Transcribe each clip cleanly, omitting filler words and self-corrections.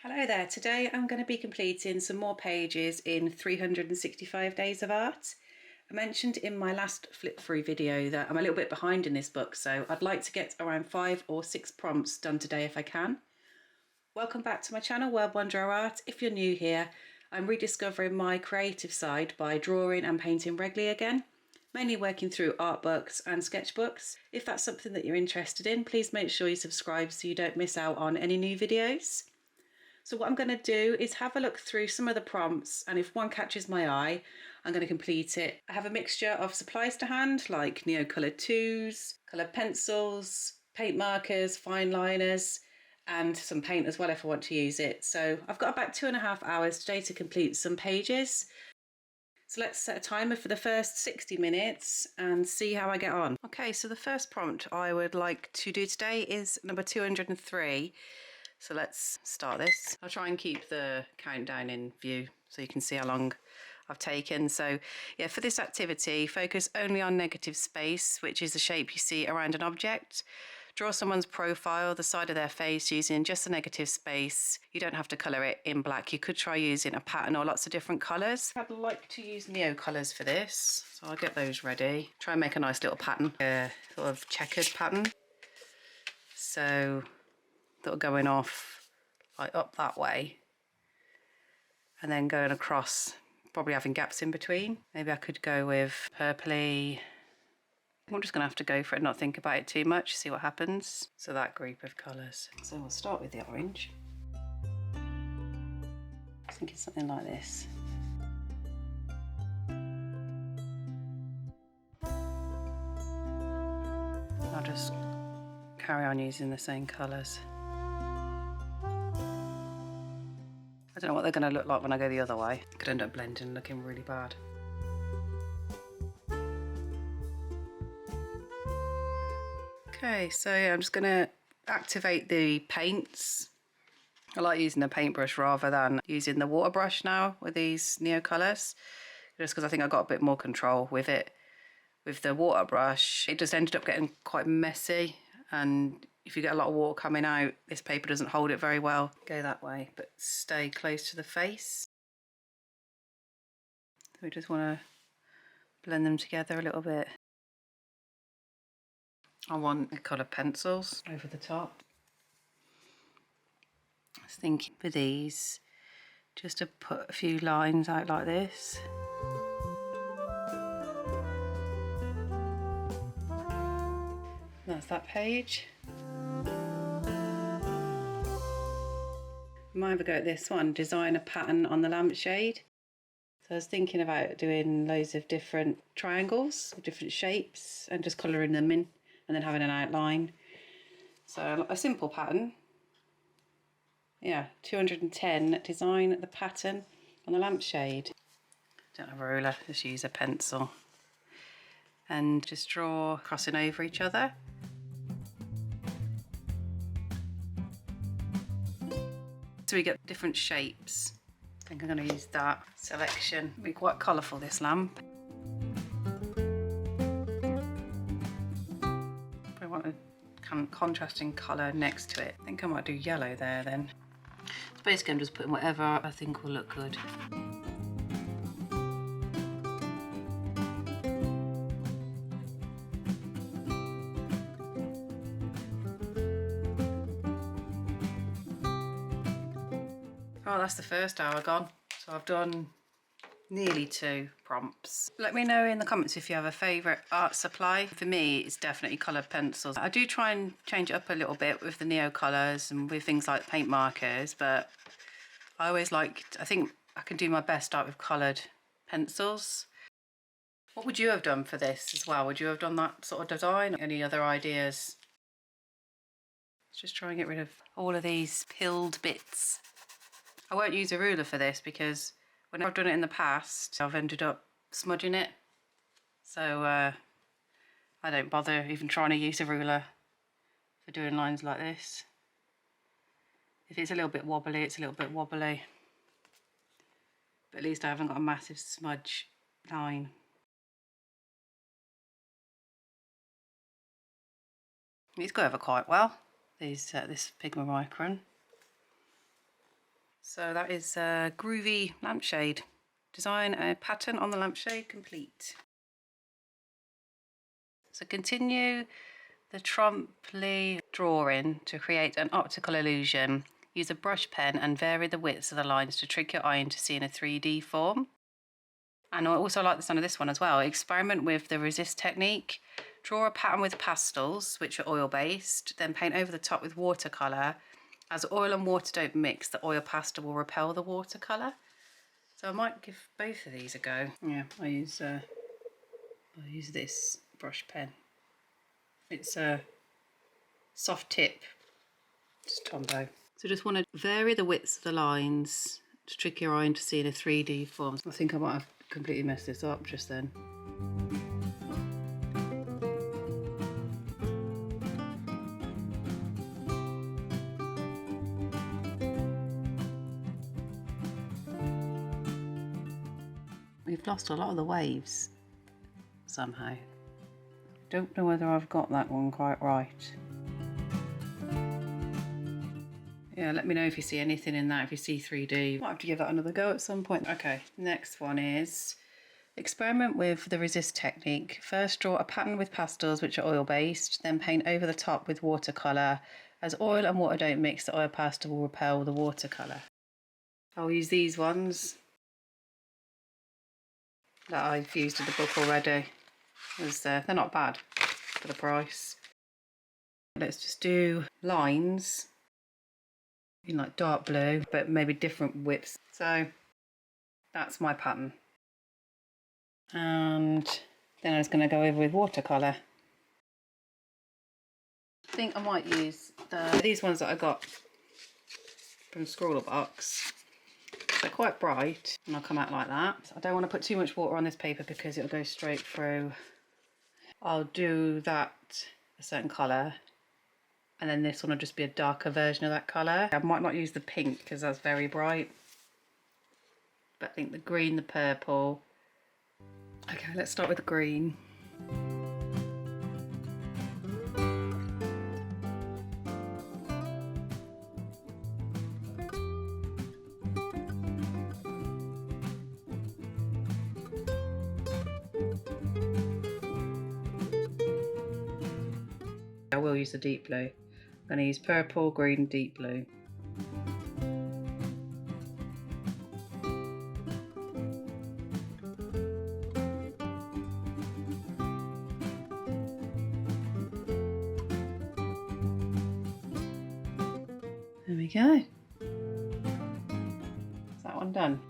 Hello there, today I'm going to be completing some more pages in 365 Days of Art. I mentioned in my last flip through video that I'm a little bit behind in this book, so I'd like to get around 5 or 6 prompts done today if I can. Welcome back to my channel, Wondera Art. If you're new here, I'm rediscovering my creative side by drawing and painting regularly again, mainly working through art books and sketchbooks. If that's something that you're interested in, please make sure you subscribe so you don't miss out on any new videos. So what I'm going to do is have a look through some of the prompts, and if one catches my eye, I'm going to complete it. I have a mixture of supplies to hand like Neocolor 2s, coloured pencils, paint markers, fine liners, and some paint as well if I want to use it. So I've got about 2.5 hours today to complete some pages. So let's set a timer for the first 60 minutes and see how I get on. Okay, so the first prompt I would like to do today is number 203. So let's start this. I'll try and keep the countdown in view so you can see how long I've taken. So yeah, for this activity, focus only on negative space, which is the shape you see around an object. Draw someone's profile, the side of their face, using just the negative space. You don't have to colour it in black. You could try using a pattern or lots of different colours. I'd like to use Neocolors for this, so I'll get those ready. Try and make a nice little pattern, a sort of checkered pattern. So that are going off like up that way and then going across, probably having gaps in between. Maybe I could go with purpley. I'm just gonna have to go for it, not think about it too much, see what happens. So that group of colours. So we'll start with the orange. I think it's something like this. I'll just carry on using the same colours. I don't know what they're going to look like when I go the other way. Could end up blending and looking really bad. Okay, so yeah, I'm just going to activate the paints. I like using a paintbrush rather than using the water brush now with these Neocolors, just because I think I got a bit more control with it. With the water brush, it just ended up getting quite messy, and if you get a lot of water coming out, this paper doesn't hold it very well. Go that way, but stay close to the face. So we just want to blend them together a little bit. I want coloured pencils over the top. I was thinking for these, just to put a few lines out like this. That's that page. I might have a go at this one, design a pattern on the lampshade. So I was thinking about doing loads of different triangles of different shapes and just colouring them in and then having an outline. So a simple pattern. Yeah, 210, design the pattern on the lampshade. Don't have a ruler, just use a pencil. And just draw crossing over each other. So we get different shapes. I think I'm going to use that selection. It'll be quite colourful, this lamp. But I want a kind of contrasting colour next to it. I think I might do yellow there then. So basically I'm just putting whatever I think will look good. Oh, that's the first hour gone. So I've done nearly 2 prompts. Let me know in the comments if you have a favourite art supply. For me, it's definitely coloured pencils. I do try and change it up a little bit with the Neocolors and with things like paint markers, but I always liked, I think I can do my best art with coloured pencils. What would you have done for this as well? Would you have done that sort of design? Any other ideas? Let's just try and get rid of all of these pilled bits. I won't use a ruler for this because when I've done it in the past, I've ended up smudging it. So I don't bother even trying to use a ruler for doing lines like this. If it's a little bit wobbly, it's a little bit wobbly. But at least I haven't got a massive smudge line. It's got over quite well, this Pigma Micron. So that is a groovy lampshade. Design a pattern on the lampshade complete. So continue the trompe drawing to create an optical illusion. Use a brush pen and vary the widths of the lines to trick your eye into seeing a 3D form. And I also like the sound of this one as well. Experiment with the resist technique. Draw a pattern with pastels, which are oil based, then paint over the top with watercolour. As oil and water don't mix, the oil pastel will repel the watercolour. So I might give both of these a go. Yeah, I'll use this brush pen. It's a soft tip, just Tombow. So just want to vary the widths of the lines to trick your eye into seeing a 3D form. I think I might have completely messed this up just then. We've lost a lot of the waves somehow. Don't know whether I've got that one quite right. Yeah, let me know if you see anything in that, if you see 3D. Might have to give that another go at some point. Okay, next one is experiment with the resist technique. First draw a pattern with pastels which are oil based, then paint over the top with watercolour. As oil and water don't mix, the oil pastel will repel the watercolour. I'll use these ones that I've used in the book already. They're not bad for the price. Let's just do lines in like dark blue, but maybe different widths. So that's my pattern. And then I was going to go over with watercolour. I think I might use these ones that I got from Scrawler Box. They're quite bright and I'll come out like that. I don't want to put too much water on this paper because it'll go straight through. I'll do that a certain colour, and then this one will just be a darker version of that colour. I might not use the pink because that's very bright, but I think the green, the purple. Okay, let's start with the green. I will use the deep blue. I'm going to use purple, green, deep blue. There we go. Is that one done?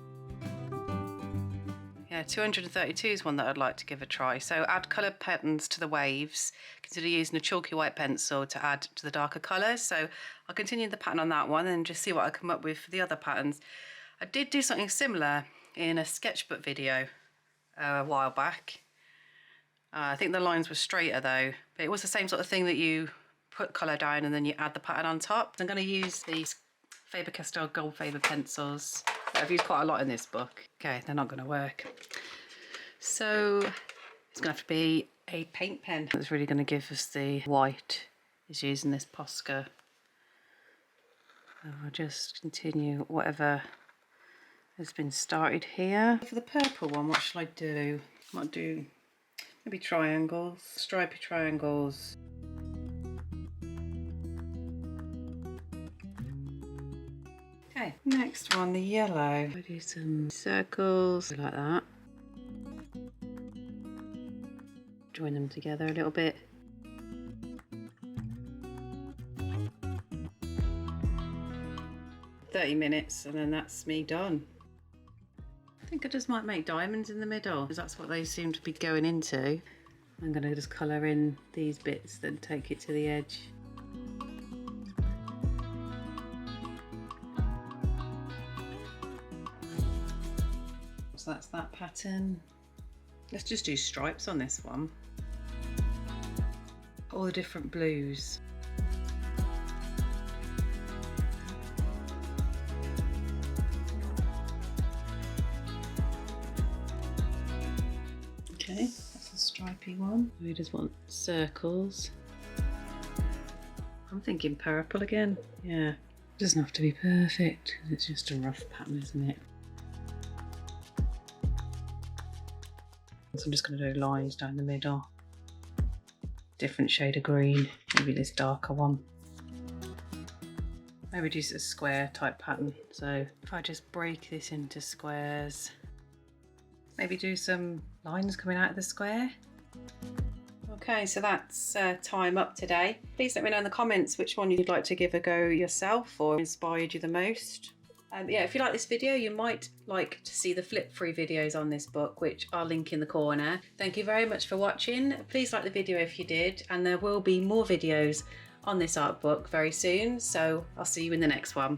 Yeah, 232 is one that I'd like to give a try. So add coloured patterns to the waves. Consider using a chalky white pencil to add to the darker colours. So I'll continue the pattern on that one and just see what I come up with for the other patterns. I did do something similar in a sketchbook video a while back. I think the lines were straighter though, but it was the same sort of thing that you put colour down and then you add the pattern on top. I'm going to use these Faber Castell Goldfaber pencils. I've used quite a lot in this book. Okay, they're not going to work. So it's going to have to be a paint pen that's really going to give us the white. Is using this POSCA. So I'll just continue whatever has been started here. For the purple one, what shall I do? I might do maybe triangles, stripy triangles. Okay, next one, the yellow. I'll do some circles like that. Join them together a little bit. "30 minutes and then that's me done." I think I just might make diamonds in the middle because that's what they seem to be going into. I'm going to just colour in these bits, then take it to the edge. So that's that pattern. Let's just do stripes on this one. All the different blues. Okay, that's a stripy one. We just want circles. I'm thinking purple again. Yeah, Doesn't have to be perfect, it's just a rough pattern, isn't it? So I'm just going to do lines down the middle. Different shade of green, maybe this darker one. Maybe just a square type pattern. So if I just break this into squares, maybe do some lines coming out of the square. Okay, so that's time up today. Please let me know in the comments which one you'd like to give a go yourself or inspired you the most. Yeah, if you like this video, you might like to see the flip through videos on this book, which I'll link in the corner. Thank you very much for watching. Please like the video if you did, and there will be more videos on this art book very soon, so I'll see you in the next one.